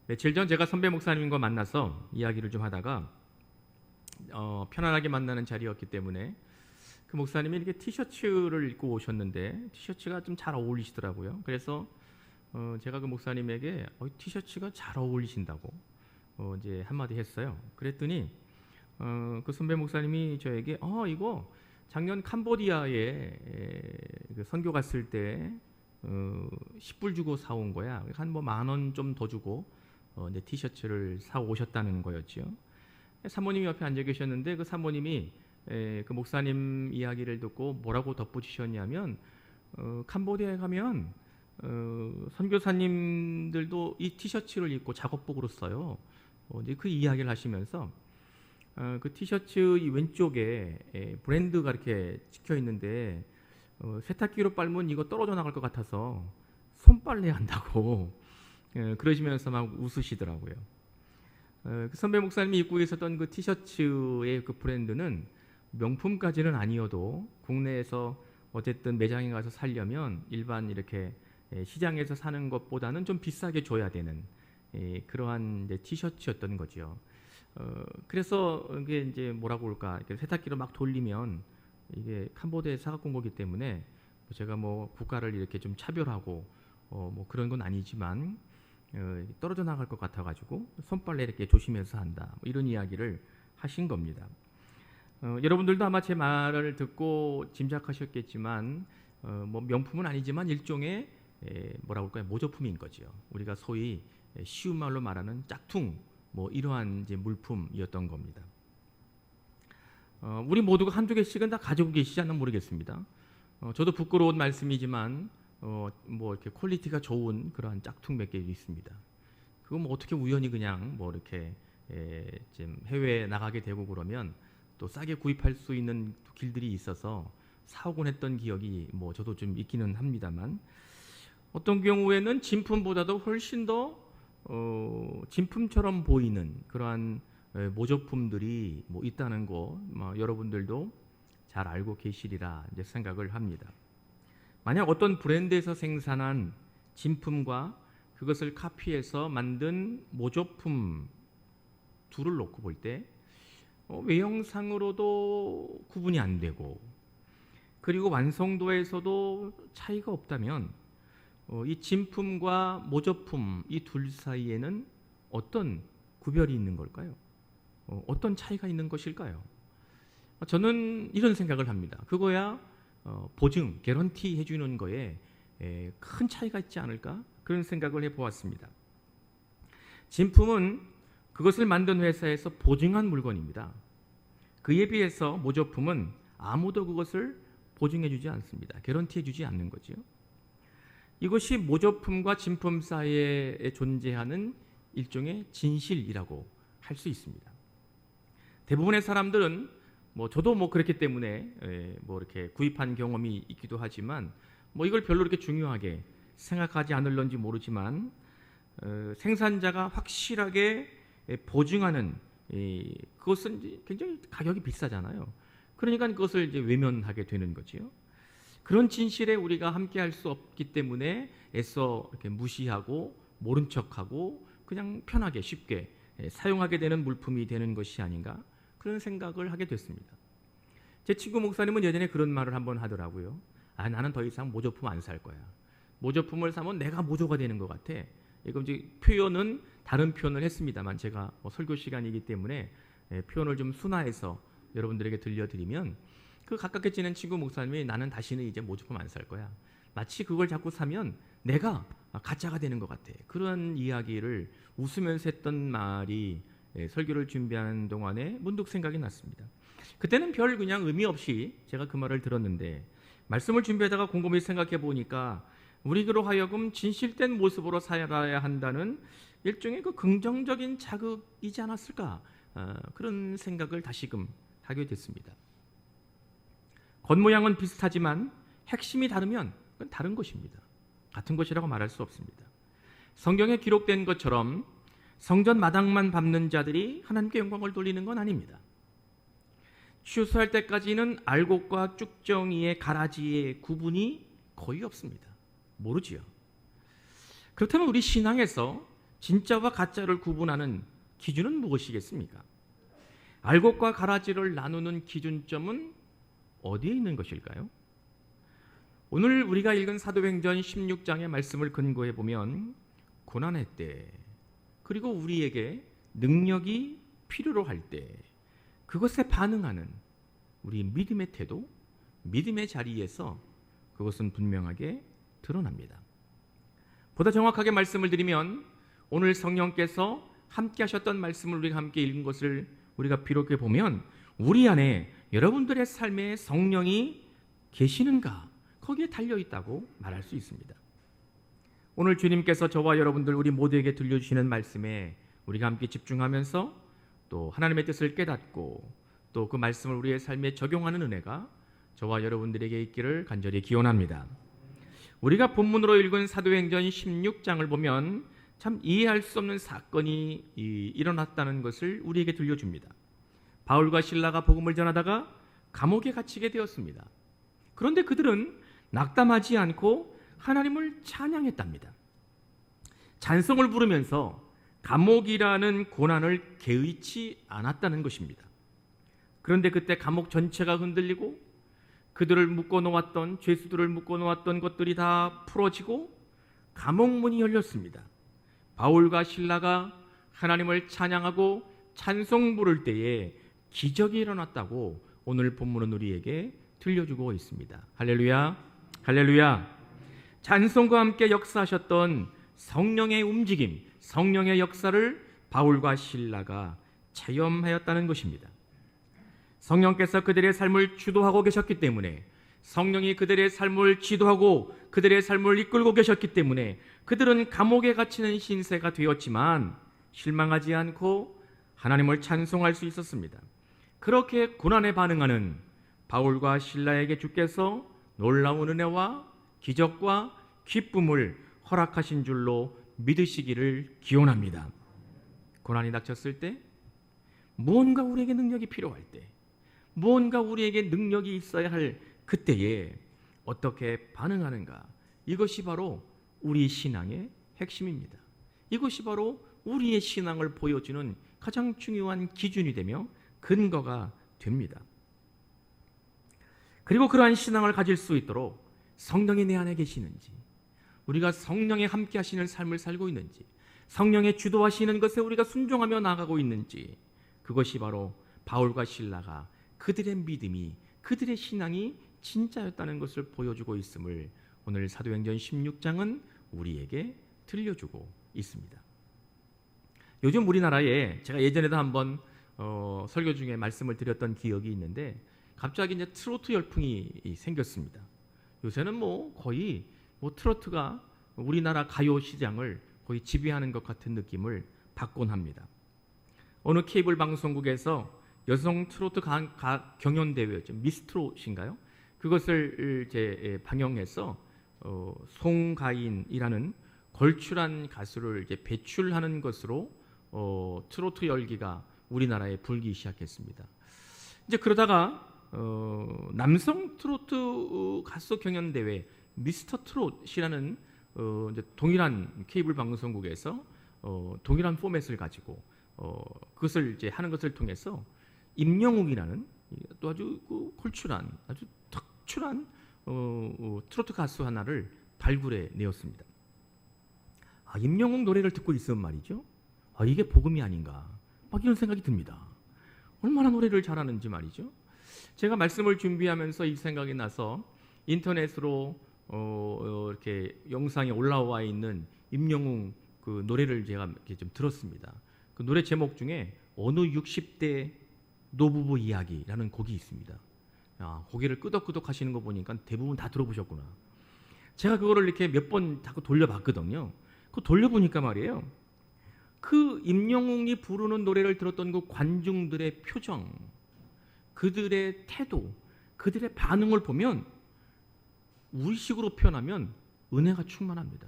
며칠 전 제가 선배 목사님과 만나서 이야기를 좀 하다가 편안하게 만나는 자리였기 때문에 그 목사님이 이렇게 티셔츠를 입고 오셨는데 티셔츠가 좀 잘 어울리시더라고요. 그래서 제가 그 목사님에게 티셔츠가 잘 어울리신다고 이제 한마디 했어요. 그랬더니 그 선배 목사님이 저에게 이거 작년 캄보디아에 그 선교 갔을 때 10불 주고 사온 거야. 한 뭐 10,000원 좀 더 주고 이제 티셔츠를 사 오셨다는 거였죠. 사모님이 옆에 앉아 계셨는데 그 사모님이 그 목사님 이야기를 듣고 뭐라고 덧붙이셨냐면 캄보디아에 가면 선교사님들도 이 티셔츠를 입고 작업복으로 써요. 이제 그 이야기를 하시면서 그 티셔츠 이 왼쪽에 브랜드가 이렇게 찍혀 있는데 세탁기로 빨면 이거 떨어져 나갈 것 같아서 손빨래 한다고 그러시면서 막 웃으시더라고요. 그 선배 목사님이 입고 계셨던 그 티셔츠의 그 브랜드는 명품까지는 아니어도 국내에서 어쨌든 매장에 가서 살려면 일반 이렇게 시장에서 사는 것보다는 좀 비싸게 줘야 되는 그러한 이제 티셔츠였던 거죠. 그래서 이게 이제 뭐라고 할까, 이렇게 세탁기로 막 돌리면 이게 캄보디아에서 사갖고 온 거기 때문에 제가 뭐 국가를 이렇게 좀 차별하고 뭐 그런 건 아니지만 떨어져 나갈 것 같아가지고 손빨래 이렇게 조심해서 한다, 뭐 이런 이야기를 하신 겁니다. 여러분들도 아마 제 말을 듣고 짐작하셨겠지만 뭐 명품은 아니지만 일종의 뭐라고 할까요, 모조품인 거죠. 우리가 소위 쉬운 말로 말하는 짝퉁, 뭐 이러한 이제 물품이었던 겁니다. 우리 모두가 한두 개씩은 다 가지고 계시지 않나 모르겠습니다. 저도 부끄러운 말씀이지만 뭐 이렇게 퀄리티가 좋은 그러한 짝퉁 몇 개 있습니다. 그거 뭐 어떻게 우연히 그냥 뭐 이렇게 좀 해외에 나가게 되고 그러면 또 싸게 구입할 수 있는 길들이 있어서 사오곤 했던 기억이 뭐 저도 좀 있기는 합니다만, 어떤 경우에는 진품보다도 훨씬 더 진품처럼 보이는 그러한 모조품들이 뭐 있다는 거 여러분들도 잘 알고 계시리라 이제 생각을 합니다. 만약 어떤 브랜드에서 생산한 진품과 그것을 카피해서 만든 모조품 둘을 놓고 볼 때 외형상으로도 구분이 안 되고, 그리고 완성도에서도 차이가 없다면 이 진품과 모조품 이 둘 사이에는 어떤 구별이 있는 걸까요? 어떤 차이가 있는 것일까요? 저는 이런 생각을 합니다. 그거야 보증, 개런티 해주는 거에 큰 차이가 있지 않을까? 그런 생각을 해보았습니다. 진품은 그것을 만든 회사에서 보증한 물건입니다. 그에 비해서 모조품은 아무도 그것을 보증해주지 않습니다. 개런티해주지 않는 거죠. 이것이 모조품과 진품 사이에 존재하는 일종의 진실이라고 할 수 있습니다. 대부분의 사람들은 뭐 저도 뭐 그렇기 때문에 뭐 이렇게 구입한 경험이 있기도 하지만 뭐 이걸 별로 이렇게 중요하게 생각하지 않을런지 모르지만 생산자가 확실하게 보증하는 그것은 굉장히 가격이 비싸잖아요. 그러니까 그것을 이제 외면하게 되는 거지요. 그런 진실에 우리가 함께할 수 없기 때문에 애써 이렇게 무시하고 모른 척하고 그냥 편하게 쉽게 사용하게 되는 물품이 되는 것이 아닌가, 그런 생각을 하게 됐습니다. 제 친구 목사님은 예전에 그런 말을 한번 하더라고요. 나는 더 이상 모조품 안 살 거야. 모조품을 사면 내가 모조가 되는 것 같아. 이거 이제 표현은 다른 표현을 했습니다만 제가 설교 시간이기 때문에 표현을 좀 순화해서 여러분들에게 들려드리면, 그 가깝게 지낸 친구 목사님이 나는 다시는 이제 모조품 안 살 거야. 마치 그걸 자꾸 사면 내가 가짜가 되는 것 같아. 그런 이야기를 웃으면서 했던 말이 설교를 준비하는 동안에 문득 생각이 났습니다. 그때는 별 그냥 의미 없이 제가 그 말을 들었는데, 말씀을 준비하다가 곰곰이 생각해 보니까 우리로 하여금 진실된 모습으로 살아야 한다는 일종의 그 긍정적인 자극이지 않았을까, 그런 생각을 다시금 하게 됐습니다. 겉모양은 비슷하지만 핵심이 다르면 그건 다른 것입니다. 같은 것이라고 말할 수 없습니다. 성경에 기록된 것처럼 성전 마당만 밟는 자들이 하나님께 영광을 돌리는 건 아닙니다. 추수할 때까지는 알곡과 쭉정이의 가라지의 구분이 거의 없습니다. 모르지요. 그렇다면 우리 신앙에서 진짜와 가짜를 구분하는 기준은 무엇이겠습니까? 알곡과 가라지를 나누는 기준점은 어디에 있는 것일까요? 오늘 우리가 읽은 사도행전 16장의 말씀을 근거해 보면 고난의 때, 그리고 우리에게 능력이 필요로 할 때 그것에 반응하는 우리 믿음의 태도, 믿음의 자리에서 그것은 분명하게 드러납니다. 보다 정확하게 말씀을 드리면 오늘 성령께서 함께 하셨던 말씀을 우리가 함께 읽은 것을 우리가 비롯해 보면 우리 안에 여러분들의 삶에 성령이 계시는가, 거기에 달려있다고 말할 수 있습니다. 오늘 주님께서 저와 여러분들 우리 모두에게 들려주시는 말씀에 우리가 함께 집중하면서 또 하나님의 뜻을 깨닫고 또 그 말씀을 우리의 삶에 적용하는 은혜가 저와 여러분들에게 있기를 간절히 기원합니다. 우리가 본문으로 읽은 사도행전 16장을 보면 참 이해할 수 없는 사건이 일어났다는 것을 우리에게 들려줍니다. 바울과 실라가 복음을 전하다가 감옥에 갇히게 되었습니다. 그런데 그들은 낙담하지 않고 하나님을 찬양했답니다. 찬송을 부르면서 감옥이라는 고난을 개의치 않았다는 것입니다. 그런데 그때 감옥 전체가 흔들리고 그들을 묶어놓았던, 죄수들을 묶어놓았던 것들이 다 풀어지고 감옥문이 열렸습니다. 바울과 실라가 하나님을 찬양하고 찬송 부를 때에 기적이 일어났다고 오늘 본문은 우리에게 들려주고 있습니다. 할렐루야, 할렐루야. 찬송과 함께 역사하셨던 성령의 움직임, 성령의 역사를 바울과 실라가 체험하였다는 것입니다. 성령께서 그들의 삶을 주도하고 계셨기 때문에, 성령이 그들의 삶을 지도하고 그들의 삶을 이끌고 계셨기 때문에 그들은 감옥에 갇히는 신세가 되었지만 실망하지 않고 하나님을 찬송할 수 있었습니다. 그렇게 고난에 반응하는 바울과 실라에게 주께서 놀라운 은혜와 기적과 기쁨을 허락하신 줄로 믿으시기를 기원합니다. 고난이 닥쳤을 때, 무언가 우리에게 능력이 필요할 때, 무언가 우리에게 능력이 있어야 할 그때에 어떻게 반응하는가, 이것이 바로 우리 신앙의 핵심입니다. 이것이 바로 우리의 신앙을 보여주는 가장 중요한 기준이 되며 근거가 됩니다. 그리고 그러한 신앙을 가질 수 있도록 성령이 내 안에 계시는지, 우리가 성령에 함께 하시는 삶을 살고 있는지, 성령의 주도하시는 것에 우리가 순종하며 나아가고 있는지, 그것이 바로 바울과 실라가 그들의 믿음이, 그들의 신앙이 진짜였다는 것을 보여주고 있음을 오늘 사도행전 16장은 우리에게 들려주고 있습니다. 요즘 우리나라에 제가 예전에도 한번 설교 중에 말씀을 드렸던 기억이 있는데 갑자기 이제 트로트 열풍이 생겼습니다. 요새는 거의 트로트가 우리나라 가요 시장을 거의 지배하는 것 같은 느낌을 받곤 합니다. 어느 케이블 방송국에서 여성 트로트 경연 대회였죠. 미스트롯인가요? 그것을 이제 방영해서 송가인이라는 걸출한 가수를 이제 배출하는 것으로 트로트 열기가 우리나라에 불기 시작했습니다. 이제 그러다가 남성 트로트 가수 경연 대회 미스터 트롯이라는 이제 동일한 케이블 방송국에서 동일한 포맷을 가지고 그것을 이제 하는 것을 통해서 임영웅이라는 또 아주 걸출한, 아주 특출한 트로트 가수 하나를 발굴해 내었습니다. 임영웅 노래를 듣고 있으면 말이죠, 이게 복음이 아닌가, 막 이런 생각이 듭니다. 얼마나 노래를 잘하는지 말이죠. 제가 말씀을 준비하면서 이 생각이 나서 인터넷으로 이렇게 영상이 올라와 있는 임영웅 그 노래를 제가 이렇게 좀 들었습니다. 그 노래 제목 중에 어느 60대 노부부 이야기라는 곡이 있습니다. 고개를 끄덕끄덕 하시는 거 보니까 대부분 다 들어보셨구나. 제가 그거를 이렇게 몇 번 자꾸 돌려봤거든요. 그 돌려보니까 말이에요, 그 임영웅이 부르는 노래를 들었던 그 관중들의 표정, 그들의 태도, 그들의 반응을 보면 우리식으로 표현하면 은혜가 충만합니다.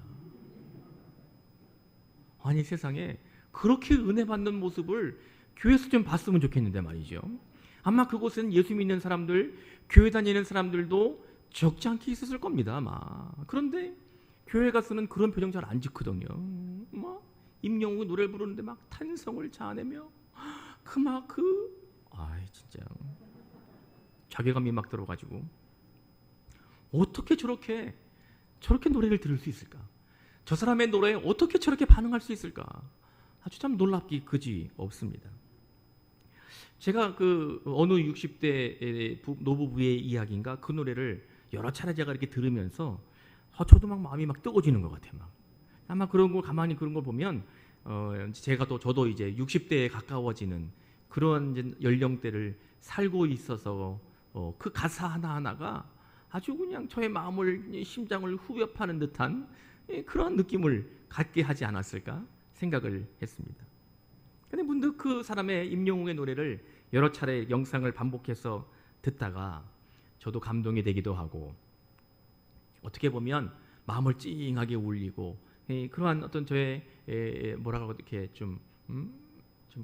아니, 세상에 그렇게 은혜 받는 모습을 교회에서 좀 봤으면 좋겠는데 말이죠. 아마 그곳은 예수 믿는 사람들, 교회 다니는 사람들도 적지 않게 있었을 겁니다, 아마. 그런데 교회 가서는 그런 표정 잘 안 짓거든요. 임영웅이 노래를 부르는데 막 탄성을 자아내며 진짜 자괴감이 막 들어가지고 어떻게 저렇게 노래를 들을 수 있을까? 저 사람의 노래에 어떻게 저렇게 반응할 수 있을까? 아주 참 놀랍기 그지 없습니다. 제가 어느 60대 노부부의 이야기인가 그 노래를 여러 차례 제가 이렇게 들으면서 저도 막 마음이 막 뜨거워지는 것 같아요. 막. 아마 그런 걸 가만히 그런 걸 보면 저도 이제 60대에 가까워지는 그런 이제 연령대를 살고 있어서 그 가사 하나하나가 아주 그냥 저의 마음을 심장을 후벼 파는 듯한 그런 느낌을 갖게 하지 않았을까 생각을 했습니다. 근데 문득 그 사람의 임영웅의 노래를 여러 차례 영상을 반복해서 듣다가 저도 감동이 되기도 하고 어떻게 보면 마음을 찡하게 울리고 그러한 어떤 저의 뭐라고 이렇게 좀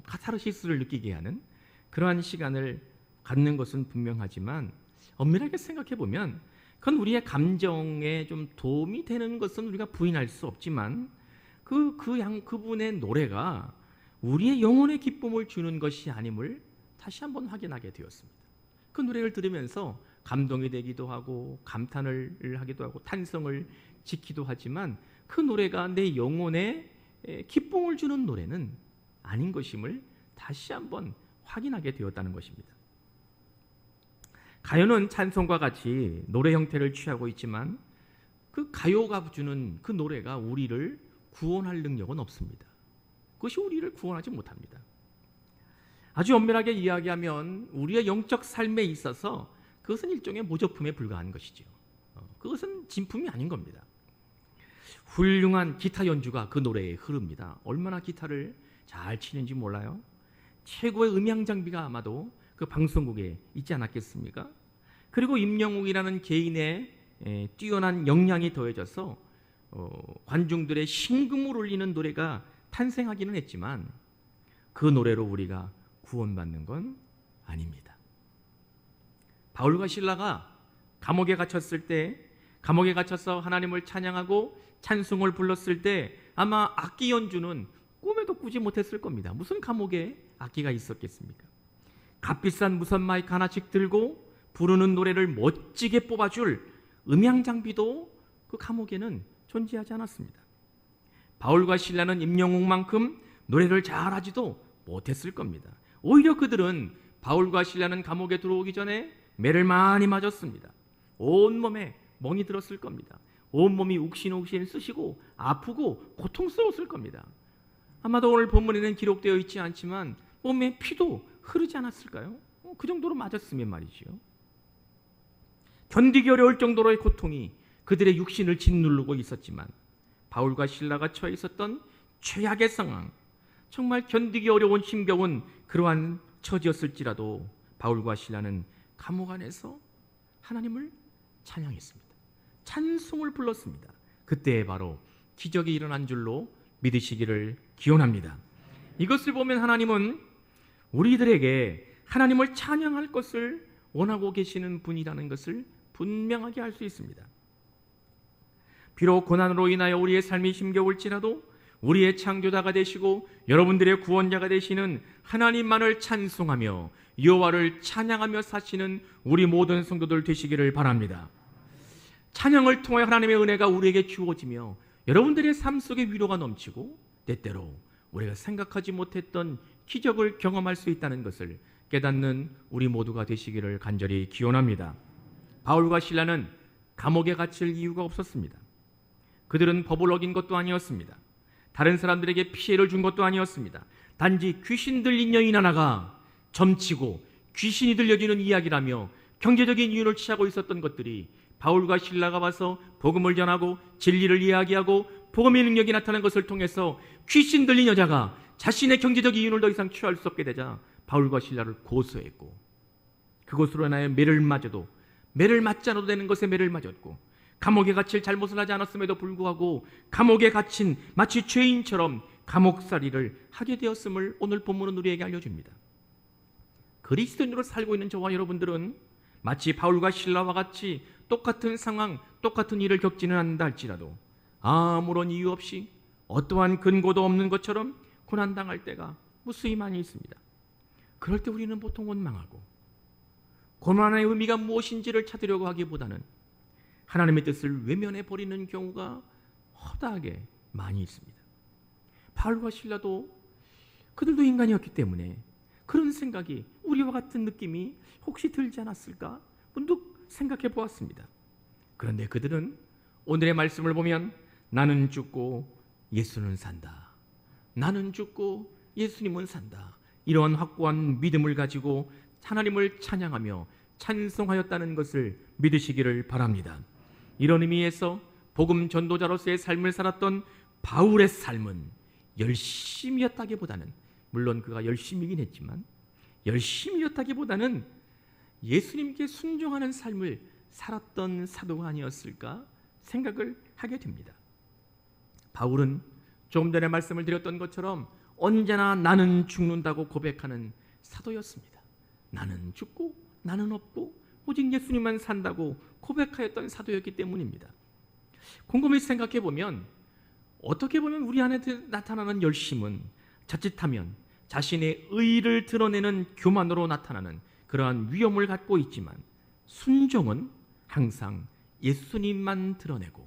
카타르시스를 느끼게 하는 그러한 시간을 갖는 것은 분명하지만 엄밀하게 생각해 보면 그건 우리의 감정에 좀 도움이 되는 것은 우리가 부인할 수 없지만 그분의 노래가 우리의 영혼의 기쁨을 주는 것이 아님을 다시 한번 확인하게 되었습니다. 그 노래를 들으면서 감동이 되기도 하고 감탄을 하기도 하고 탄성을 짓기도 하지만 그 노래가 내 영혼에 기쁨을 주는 노래는 아닌 것임을 다시 한번 확인하게 되었다는 것입니다. 가요는 찬송과 같이 노래 형태를 취하고 있지만 그 가요가 주는 그 노래가 우리를 구원할 능력은 없습니다. 그것이 우리를 구원하지 못합니다. 아주 엄밀하게 이야기하면 우리의 영적 삶에 있어서 그것은 일종의 모조품에 불과한 것이죠. 그것은 진품이 아닌 겁니다. 훌륭한 기타 연주가 그 노래에 흐릅니다. 얼마나 기타를 잘 치는지 몰라요. 최고의 음향 장비가 아마도 그 방송국에 있지 않았겠습니까? 그리고 임영웅이라는 개인의 뛰어난 역량이 더해져서 관중들의 심금을 울리는 노래가 탄생하기는 했지만 그 노래로 우리가 구원받는 건 아닙니다. 바울과 실라가 감옥에 갇혔을 때 감옥에 갇혀서 하나님을 찬양하고 찬송을 불렀을 때 아마 악기 연주는 꿈에도 꾸지 못했을 겁니다. 무슨 감옥에 악기가 있었겠습니까? 값비싼 무선 마이크 하나씩 들고 부르는 노래를 멋지게 뽑아줄 음향 장비도 그 감옥에는 존재하지 않았습니다. 바울과 실라는 임영웅만큼 노래를 잘하지도 못했을 겁니다. 오히려 그들은 바울과 실라는 감옥에 들어오기 전에 매를 많이 맞았습니다. 온몸에 멍이 들었을 겁니다. 온몸이 욱신욱신 쑤시고 아프고 고통스러웠을 겁니다. 아마도 오늘 본문에는 기록되어 있지 않지만 몸에 피도 흐르지 않았을까요? 그 정도로 맞았으면 말이죠. 견디기 어려울 정도로의 고통이 그들의 육신을 짓누르고 있었지만 바울과 실라가 처해 있었던 최악의 상황, 정말 견디기 어려운 힘겨운 그러한 처지였을지라도 바울과 실라는 감옥 안에서 하나님을 찬양했습니다. 찬송을 불렀습니다. 그때 바로 기적이 일어난 줄로 믿으시기를 기원합니다. 이것을 보면 하나님은 우리들에게 하나님을 찬양할 것을 원하고 계시는 분이라는 것을 분명하게 알 수 있습니다. 비록 고난으로 인하여 우리의 삶이 힘겨울지라도 우리의 창조자가 되시고 여러분들의 구원자가 되시는 하나님만을 찬송하며 여호와를 찬양하며 사시는 우리 모든 성도들 되시기를 바랍니다. 찬양을 통해 하나님의 은혜가 우리에게 주어지며 여러분들의 삶 속에 위로가 넘치고 때때로 우리가 생각하지 못했던 기적을 경험할 수 있다는 것을 깨닫는 우리 모두가 되시기를 간절히 기원합니다. 바울과 실라는 감옥에 갇힐 이유가 없었습니다. 그들은 법을 어긴 것도 아니었습니다. 다른 사람들에게 피해를 준 것도 아니었습니다. 단지 귀신 들린 여인 하나가 점치고 귀신이 들려지는 이야기라며 경제적인 이윤을 취하고 있었던 것들이 바울과 실라가 와서 복음을 전하고 진리를 이야기하고 복음의 능력이 나타난 것을 통해서 귀신 들린 여자가 자신의 경제적 이윤을 더 이상 취할 수 없게 되자 바울과 실라를 고소했고 그것으로 인하여 매를 맞지 않아도 되는 것에 매를 맞았고 감옥에 갇힐 잘못을 하지 않았음에도 불구하고 감옥에 갇힌 마치 죄인처럼 감옥살이를 하게 되었음을 오늘 본문은 우리에게 알려줍니다. 그리스도인으로 살고 있는 저와 여러분들은 마치 바울과 실라와 같이 똑같은 상황, 똑같은 일을 겪지는 않는다 할지라도 아무런 이유 없이 어떠한 근거도 없는 것처럼 고난당할 때가 무수히 많이 있습니다. 그럴 때 우리는 보통 원망하고 고난의 의미가 무엇인지를 찾으려고 하기보다는 하나님의 뜻을 외면해 버리는 경우가 허다하게 많이 있습니다. 바울과 실라도 그들도 인간이었기 때문에 그런 생각이, 우리와 같은 느낌이 혹시 들지 않았을까 문득 생각해 보았습니다. 그런데 그들은 오늘의 말씀을 보면 나는 죽고 예수는 산다, 나는 죽고 예수님은 산다, 이러한 확고한 믿음을 가지고 하나님을 찬양하며 찬송하였다는 것을 믿으시기를 바랍니다. 이런 의미에서 복음 전도자로서의 삶을 살았던 바울의 삶은 열심이었다기보다는, 물론 그가 열심이긴 했지만 열심이었다기보다는 예수님께 순종하는 삶을 살았던 사도가 아니었을까 생각을 하게 됩니다. 바울은 조금 전에 말씀을 드렸던 것처럼 언제나 나는 죽는다고 고백하는 사도였습니다. 나는 죽고 나는 없고 오직 예수님만 산다고 고백하였던 사도였기 때문입니다. 곰곰이 생각해 보면 어떻게 보면 우리 안에 나타나는 열심은 자칫하면 자신의 의의를 드러내는 교만으로 나타나는 그러한 위험을 갖고 있지만, 순종은 항상 예수님만 드러내고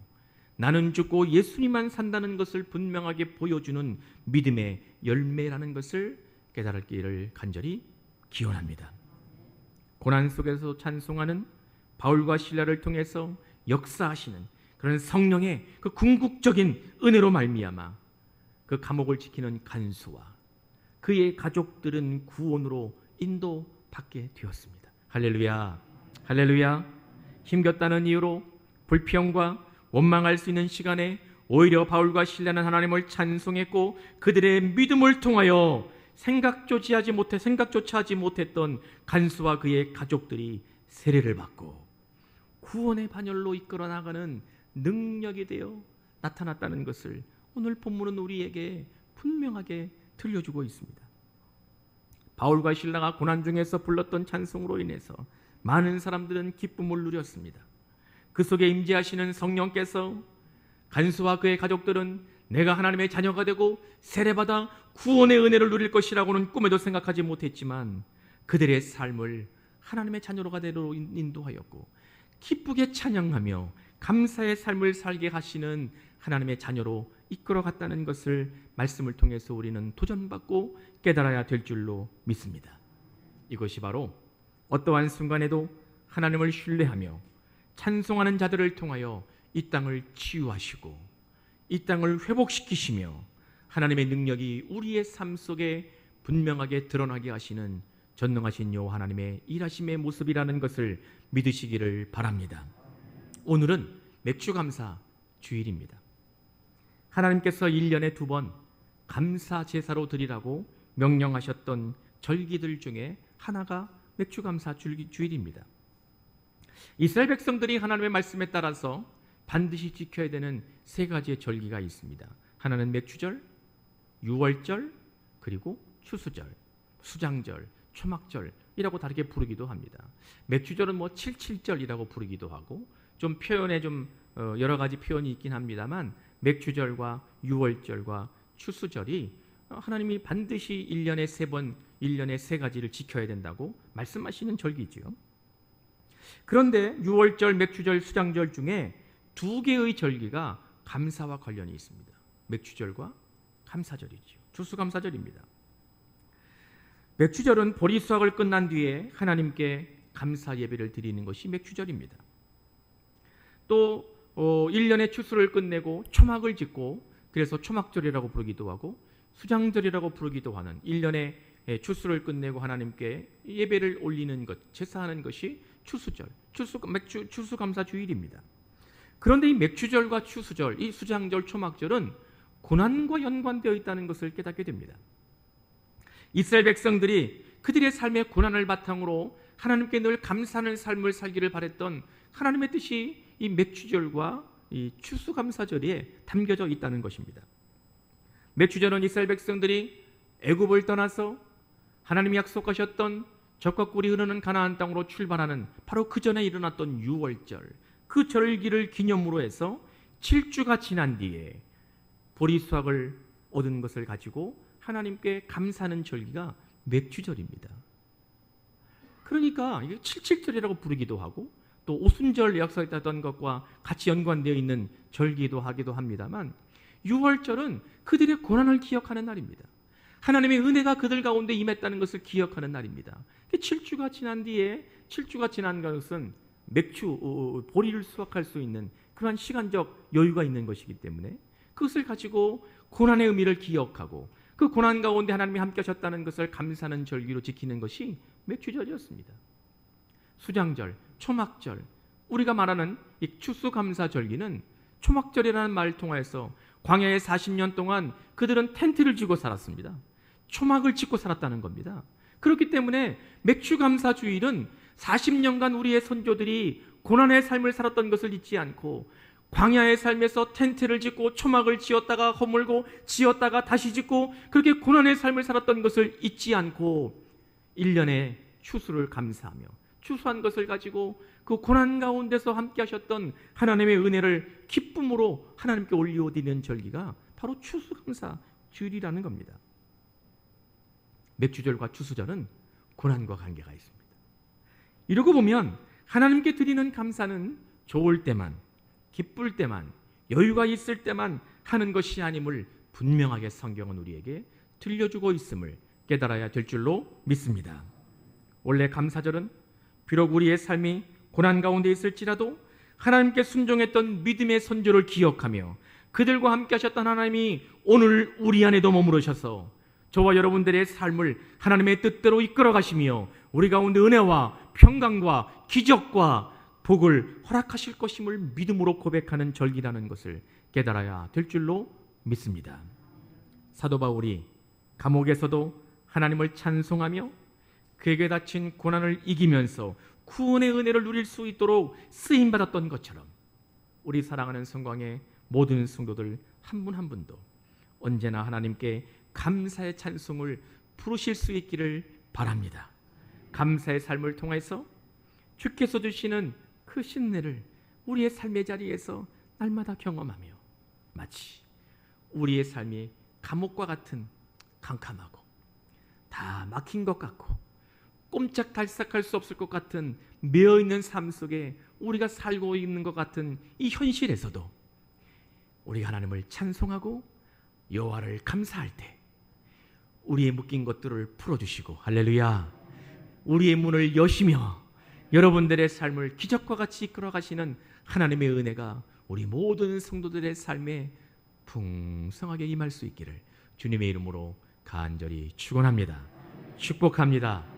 나는 죽고 예수님만 산다는 것을 분명하게 보여주는 믿음의 열매라는 것을 깨달기를 간절히 기원합니다. 고난 속에서 찬송하는 바울과 실라를 통해서 역사하시는 그런 성령의 그 궁극적인 은혜로 말미암아 그 감옥을 지키는 간수와 그의 가족들은 구원으로 인도받게 되었습니다. 할렐루야, 할렐루야. 힘겹다는 이유로 불평과 원망할 수 있는 시간에 오히려 바울과 실라는 하나님을 찬송했고 그들의 믿음을 통하여 생각조차 하지 못했던 간수와 그의 가족들이 세례를 받고 구원의 반열로 이끌어 나가는 능력이 되어 나타났다는 것을 오늘 본문은 우리에게 분명하게 들려주고 있습니다. 바울과 실라가 고난 중에서 불렀던 찬송으로 인해서 많은 사람들은 기쁨을 누렸습니다. 그 속에 임재하시는 성령께서 간수와 그의 가족들은 내가 하나님의 자녀가 되고 세례받아 구원의 은혜를 누릴 것이라고는 꿈에도 생각하지 못했지만 그들의 삶을 하나님의 자녀로가 되도록 인도하였고 기쁘게 찬양하며 감사의 삶을 살게 하시는 하나님의 자녀로 이끌어갔다는 것을 말씀을 통해서 우리는 도전받고 깨달아야 될 줄로 믿습니다. 이것이 바로 어떠한 순간에도 하나님을 신뢰하며 찬송하는 자들을 통하여 이 땅을 치유하시고 이 땅을 회복시키시며 하나님의 능력이 우리의 삶 속에 분명하게 드러나게 하시는 전능하신 여호와 하나님의 일하심의 모습이라는 것을 믿으시기를 바랍니다. 오늘은 맥주감사 주일입니다. 하나님께서 1년에 2번 감사 제사로 드리라고 명령하셨던 절기들 중에 하나가 맥주감사 주일입니다. 이스라엘 백성들이 하나님의 말씀에 따라서 반드시 지켜야 되는 3가지의 절기가 있습니다. 하나는 맥주절, 유월절, 그리고 추수절, 수장절, 초막절이라고 다르게 부르기도 합니다. 맥주절은 77절이라고 부르기도 하고 좀 표현에 좀 여러 가지 표현이 있긴 합니다만 맥주절과 유월절과 추수절이 하나님이 반드시 1년에 3번, 1년에 3가지를 지켜야 된다고 말씀하시는 절기지요. 그런데 유월절, 맥주절, 수장절 중에 2개의 절기가 감사와 관련이 있습니다. 맥주절과 감사절이죠. 추수감사절입니다. 맥주절은 보리 수확을 끝난 뒤에 하나님께 감사 예배를 드리는 것이 맥주절입니다. 또 1년의 추수를 끝내고 초막을 짓고 그래서 초막절이라고 부르기도 하고 수장절이라고 부르기도 하는 1년의 추수를 끝내고 하나님께 예배를 올리는 것, 제사하는 것이 추수절, 추수감사주일입니다. 그런데 이 맥주절과 추수절, 이 수장절, 초막절은 고난과 연관되어 있다는 것을 깨닫게 됩니다. 이스라엘 백성들이 그들의 삶의 고난을 바탕으로 하나님께 늘 감사하는 삶을 살기를 바랬던 하나님의 뜻이 이 맥주절과 이 추수감사절에 담겨져 있다는 것입니다. 맥주절은 이스라엘 백성들이 애굽을 떠나서 하나님이 약속하셨던 젖과 꿀이 흐르는 가나안 땅으로 출발하는 바로 그 전에 일어났던 유월절, 그 절기를 기념으로 해서 7주가 지난 뒤에 보리 수확을 얻은 것을 가지고 하나님께 감사하는 절기가 맥주절입니다. 그러니까 이게 77절이라고 부르기도 하고 또 오순절 약속했던 것과 같이 연관되어 있는 절기도 하기도 합니다만 6월절은 그들의 고난을 기억하는 날입니다. 하나님의 은혜가 그들 가운데 임했다는 것을 기억하는 날입니다. 7주가 지난 뒤에 7주가 지난 것은 맥주, 보리를 수확할 수 있는 그러한 시간적 여유가 있는 것이기 때문에 그것을 가지고 고난의 의미를 기억하고 그 고난 가운데 하나님이 함께 하셨다는 것을 감사하는 절기로 지키는 것이 맥주절이었습니다. 수장절, 초막절, 우리가 말하는 이 추수감사절기는 초막절이라는 말을 통해서 광야에 40년 동안 그들은 텐트를 지고 살았습니다. 초막을 짓고 살았다는 겁니다. 그렇기 때문에 맥주감사주일은 40년간 우리의 선조들이 고난의 삶을 살았던 것을 잊지 않고 광야의 삶에서 텐트를 짓고 초막을 지었다가 허물고 지었다가 다시 짓고 그렇게 고난의 삶을 살았던 것을 잊지 않고 1년의 추수를 감사하며 추수한 것을 가지고 그 고난 가운데서 함께 하셨던 하나님의 은혜를 기쁨으로 하나님께 올려드리는 절기가 바로 추수감사 주일이라는 겁니다. 맥주절과 추수절은 고난과 관계가 있습니다. 이러고 보면 하나님께 드리는 감사는 좋을 때만, 기쁠 때만, 여유가 있을 때만 하는 것이 아님을 분명하게 성경은 우리에게 들려주고 있음을 깨달아야 될 줄로 믿습니다. 원래 감사절은 비록 우리의 삶이 고난 가운데 있을지라도 하나님께 순종했던 믿음의 선조를 기억하며 그들과 함께 하셨던 하나님이 오늘 우리 안에도 머무르셔서 저와 여러분들의 삶을 하나님의 뜻대로 이끌어 가시며 우리 가운데 은혜와 평강과 기적과 복을 허락하실 것임을 믿음으로 고백하는 절기라는 것을 깨달아야 될 줄로 믿습니다. 사도 바울이 감옥에서도 하나님을 찬송하며 그에게 닥친 고난을 이기면서 구원의 은혜를 누릴 수 있도록 쓰임받았던 것처럼 우리 사랑하는 성광의 모든 성도들 한 분 한 분도 언제나 하나님께 감사의 찬송을 부르실 수 있기를 바랍니다. 감사의 삶을 통해서 주께서 주시는 그 신뢰를 우리의 삶의 자리에서 날마다 경험하며 마치 우리의 삶이 감옥과 같은 캄캄하고 다 막힌 것 같고 꼼짝달싹할 수 없을 것 같은 매어있는 삶 속에 우리가 살고 있는 것 같은 이 현실에서도 우리가 하나님을 찬송하고 여호와를 감사할 때 우리의 묶인 것들을 풀어주시고 할렐루야 우리의 문을 여시며 여러분들의 삶을 기적과 같이 이끌어 가시는 하나님의 은혜가 우리 모든 성도들의 삶에 풍성하게 임할 수 있기를 주님의 이름으로 간절히 축원합니다. 축복합니다.